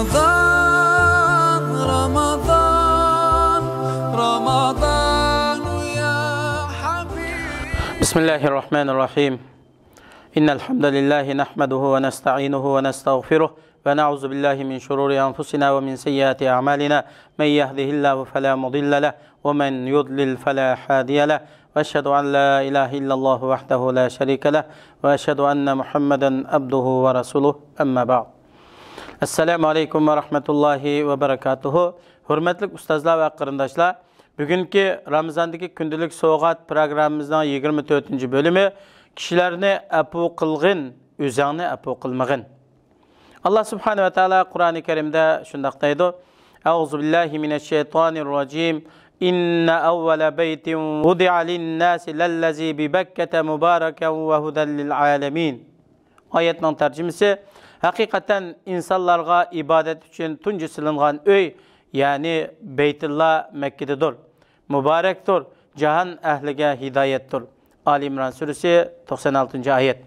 رمضان رمضان رمضان يا حبيبي. بسم الله الرحمن الرحيم. إن الحمد لله نحمده ونستعينه ونستغفره ونعوذ بالله من شرور أنفسنا ومن سيئات أعمالنا. من يهده الله فلا مضل له ومن يضلل فلا هادي له. وأشهد أن لا إله إلا الله وحده لا شريك له وأشهد أن محمدا عبده ورسوله. أما بعد. Assalamu alaikum ve rahmetullahi ve berekatuhu. Hürmetli ustazlar ve kırındaşlar, bugünkü Ramazandaki gündülük soğuğat programımızdan 24. bölümü kişilerini apu kılgın, üzerine apu kılmağın. Allah subhanehu ve teala Kur'an-ı Kerim'de şundaktaydı. Euzubillahimineşşeytanirracim. İnne evvele beytin vudi'a linnâsi lellezî bi Bekkete mübâreken ve huden lil âlemin. Ayetinin tercümesi, hakikaten insanlarga ibadet için tuncu silingan öy, yani Beytullah Mekke'dedir. Mübarektir, cahan ehlige hidayettir. Ali İmran Suresi 96. ayet.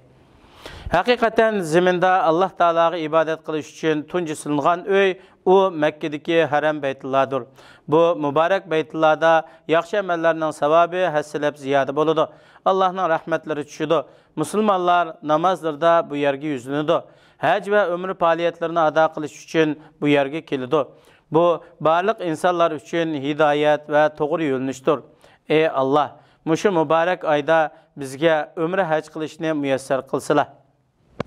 Hakikaten zeminde Allah Teala'ya ibadet kılış için tuncu silingan öy, o Mekke'deki harem Beytullah'dır. Bu mübarek Beytullah'da yaxşı emellerinin sevabı hasselep ziyade boludu. Allah'ın rahmetleri düşüdü. Müslümanlar namazlarda bu yerge yüzünüdü. Hac ve ömrü faaliyetlerini ada kılış için bu yerge kelidi. Bu barlık insanlar için hidayet ve doğru yolunuştur. Ey Allah, muşu mübarek ayda bizge ömrü hac kılışını müyesser kılsıla.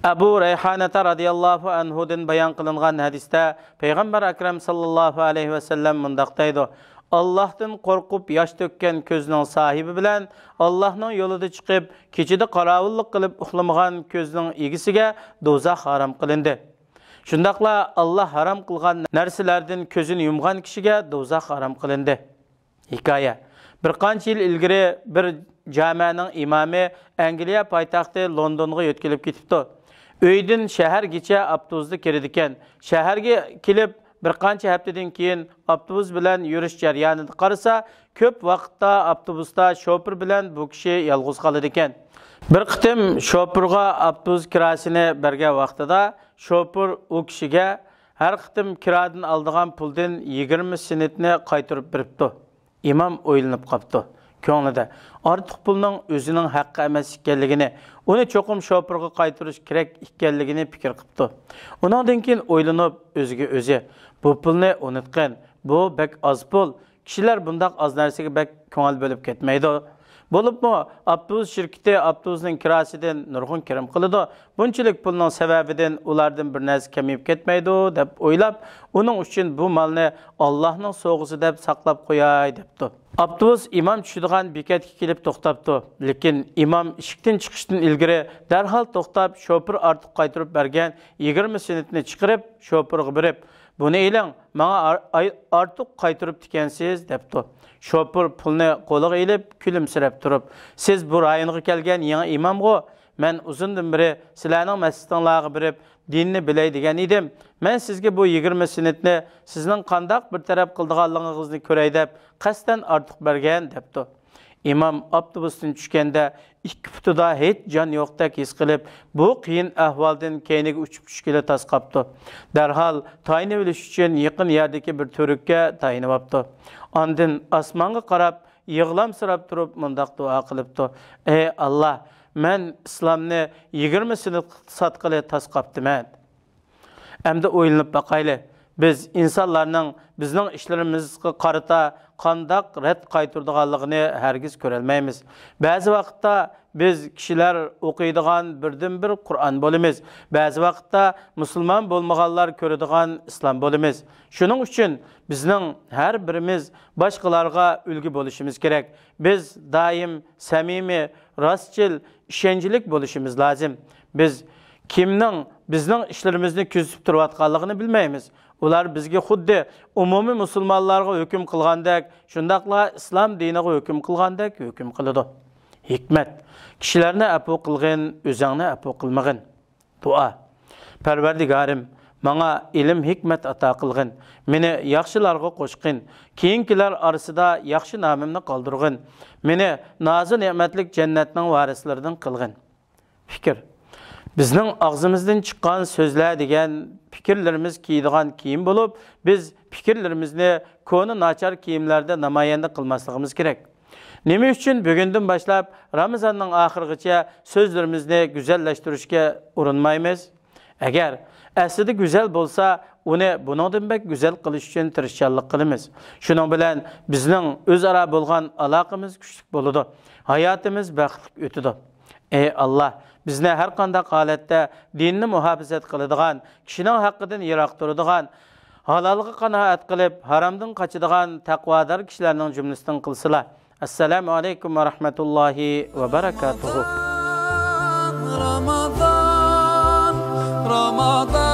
Ebu Reyhanete radiyallahu anhu'dan bayan kılıngan hadiste Peygamber Ekrem sallallahu aleyhi ve sellem mındaktaydı. Allah'tan korkup yaş dökken közünün sahibi bilen Allah'ın yolunda çıkıp keçide qaravulluq kılıp uxlamagan közünün egisiga dozaq haram kılındı. Şundaqla Allah haram kılgan narsalardan közünü yumgan kişiге dozaq haram kılındı. Hikaye. Bir qancha yil ilgari bir jamianing imamı Angliya poytaxti Londonga yetkilib ketibdi. Öydün shahargacha avtobusda kiradigan. Shaharga kelib bir qancha haftadan keyin avtobus bilan yurish jarayonida qarasa, ko'p vaqtda avtobusda shofir bilan bu kishi yolg'iz qoladi ekan. Bir qitim shofirga avtobus kirasini bergan vaqtida shofir u kishiga har qitim kiradan oldigan puldan 20 sentni qaytarib beribdi. İmam o'ylanib qopdi. Ko'nglida ortiq pulning o'zining haqqi emas ekanligini, uni cho'qim shofirga qaytarish kerak ekanligini fikr qilibdi. Undan keyin o'ylanib o'ziga o'zi, bu pulni unutgan, bu bek oz pul. Kishilar bundaq oz narsaga bek ko'ngil bo'lib ketmaydi. Bo'libmi, avtobus shirkati avtobusning kirasidan nurg'un kirim qiladi. Bunchalik pulning sababidan ulardan bir narsa kamayib ketmaydi deb o'ylab, uning uchun bu malni Allohning sovg'isi deb saqlab qo'yay debdi. Avtobus imom tushadigan bekatga kelib to'xtabdi. Lekin imom eshikdan chiqishdan ilgari darhol to'xtab, shofir ortiq qaytarib bergan 20 sentni chiqarib, shofirga berib, "Buni eling, menga ortiq qaytarib tikansiz" debdi. Şoför pulni qo'liga ilib, kulimsirab turib, "Siz bu rayonga kelgan yangi imomgo, men uzundan beri sizlarning masjidingizga berib, dinni bilay degan edim. Men sizga bu 20 sentni sizning qandaq bir taraf qildiganligingizni ko'ray deb qasdan ortiq bergan" debdi. İmam avtobusdan tushganda ikki putida hech jon yo'qdek his qilib, bu qiyin ahvoldan keyniga uchib tushgili tasqabdi. Darhol tayinib olish uchun yaqin yerdagi bir to'rikka tayinib olibdi. Ondan osmonga qarab, yig'lamsirab turib mundaq duo qilibdi: "Ey Alloh, men islomni 20 sent sotqili tasqabdiman. Endi o'ylanib baqayli. Biz insonlarning bizning ishlarimizga qarata qandaq rad qaytardiganligini hargiz ko'rolmaymiz. Ba'zi vaqtda biz kishilar o'qiydigan birdan-bir Qur'on bo'lamiz. Ba'zi vaqtda musulmon bo'lmaganlar ko'radigan islom bo'lamiz. Shuning uchun bizning har birimiz boshqalarga ulgu bo'lishimiz kerak. Biz doim samimiy, rostchil, ishonchli bo'lishimiz lozim. Biz kimning bizning ishlarimizni kuzatib turayotganligini bilmaymiz. Ular bizga xuddi umumiy musulmonlarga hukm qilgandek, shundaqla islom diniga hukm qilgandek hukm qiladi. Hikmat: kishilarni afu qilgin, o'zingni afu qilmag'in. Duo: Parvardigorim, menga ilm hikmat ato qilgin, meni yaxshilarga qo'shqin, keyingilar orasida yaxshi nomimni qoldirgin, meni nozi ne'matlik jannatning varislaridan qilgin. Fikr: Bizning og'zimizdan chiqqan so'zlar degan fikrlarimiz kiydigan kiyim bo'lib, biz fikrlarimizni ko'ni nachar kiyimlarda namoyanda qilmasligimiz kerak. Nima uchun bugundan boshlab Ramazonning oxirigacha so'zlarimizni go'zallashtirishga urinmaymiz? Agar aslida go'zal bo'lsa, uni buningdan bak go'zal qilish uchun tirishchanlik qilamiz. Shuning bilan bizning o'zaro bo'lgan aloqamiz kuchli bo'ladi. Hayotimiz baxtli o'tadi. Ey Alloh, bizni har qanday holatda dinni muhofazat qiladigan, kishining haqqidan yiroq turadigan, halalga qanoat qilib, haromdan qochadigan taqvodor kishilarning jumlasidan qilsizlar. Assalomu alaykum va rahmatullohi va barakatuh. Ramazan